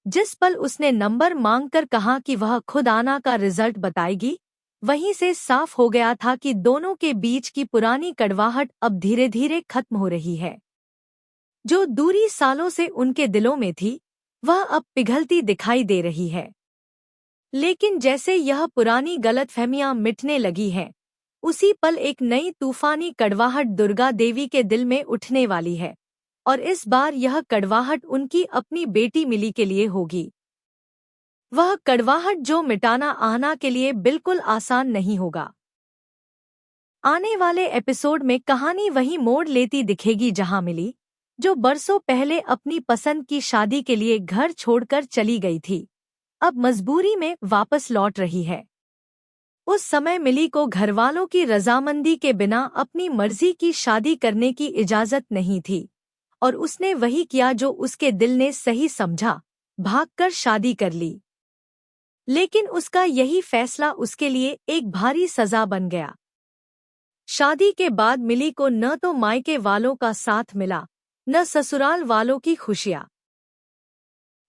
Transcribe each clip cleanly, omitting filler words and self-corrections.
जिस पल उसने नंबर मांगकर कहा कि वह खुद आना का रिजल्ट बताएगी, वहीं से साफ हो गया था कि दोनों के बीच की पुरानी कड़वाहट अब धीरे धीरे खत्म हो रही है। जो दूरी सालों से उनके दिलों में थी, वह अब पिघलती दिखाई दे रही है। लेकिन जैसे यह पुरानी गलतफहमियां मिटने लगी हैं, उसी पल एक नई तूफानी कड़वाहट दुर्गा देवी के दिल में उठने वाली है। और इस बार यह कड़वाहट उनकी अपनी बेटी मिली के लिए होगी। वह कड़वाहट जो मिटाना आहना के लिए बिल्कुल आसान नहीं होगा। आने वाले एपिसोड में कहानी वही मोड़ लेती दिखेगी जहां मिली, जो बरसों पहले अपनी पसंद की शादी के लिए घर छोड़कर चली गई थी, अब मजबूरी में वापस लौट रही है। उस समय मिली को घरवालों की रजामंदी के बिना अपनी मर्जी की शादी करने की इजाजत नहीं थी, और उसने वही किया जो उसके दिल ने सही समझा, भागकर शादी कर ली। लेकिन उसका यही फैसला उसके लिए एक भारी सजा बन गया। शादी के बाद मिली को न तो मायके वालों का साथ मिला, न ससुराल वालों की खुशियां।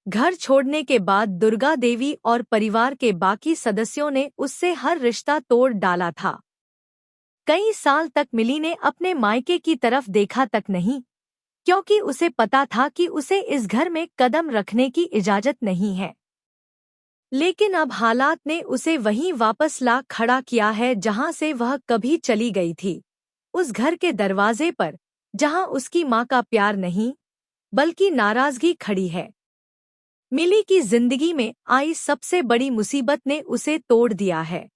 घर छोड़ने के बाद दुर्गा देवी और परिवार के बाकी सदस्यों ने उससे हर रिश्ता तोड़ डाला था। कई साल तक मिली ने अपने मायके की तरफ देखा तक नहीं, क्योंकि उसे पता था कि उसे इस घर में कदम रखने की इजाजत नहीं है। लेकिन अब हालात ने उसे वहीं वापस ला खड़ा किया है जहां से वह कभी चली गई थी, उस घर के दरवाजे पर जहां उसकी मां का प्यार नहीं, बल्कि नाराजगी खड़ी है। मिली की जिंदगी में आई सबसे बड़ी मुसीबत ने उसे तोड़ दिया है।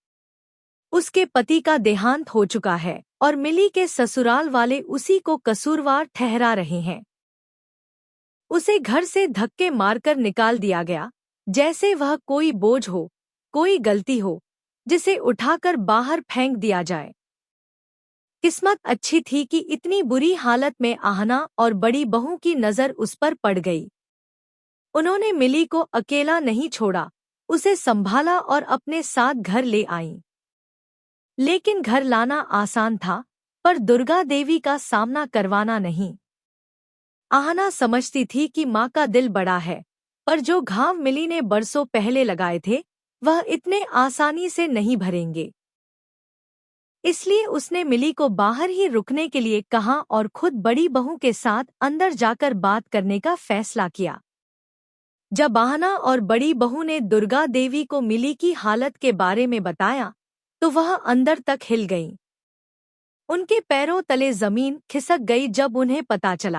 उसके पति का देहांत हो चुका है और मिली के ससुराल वाले उसी को कसूरवार ठहरा रहे हैं। उसे घर से धक्के मारकर निकाल दिया गया, जैसे वह कोई बोझ हो, कोई गलती हो, जिसे उठाकर बाहर फेंक दिया जाए। किस्मत अच्छी थी कि इतनी बुरी हालत में आहना और बड़ी बहू की नज़र उस पर पड़ गई। उन्होंने मिली को अकेला नहीं छोड़ा, उसे संभाला और अपने साथ घर ले आईं। लेकिन घर लाना आसान था, पर दुर्गा देवी का सामना करवाना नहीं। आहना समझती थी कि माँ का दिल बड़ा है, पर जो घाव मिली ने बरसों पहले लगाए थे, वह इतने आसानी से नहीं भरेंगे। इसलिए उसने मिली को बाहर ही रुकने के लिए कहा और खुद बड़ी बहू के साथ अंदर जाकर बात करने का फैसला किया। जब आहना और बड़ी बहू ने दुर्गा देवी को मिली की हालत के बारे में बताया, तो वह अंदर तक हिल गईं। उनके पैरों तले जमीन खिसक गई जब उन्हें पता चला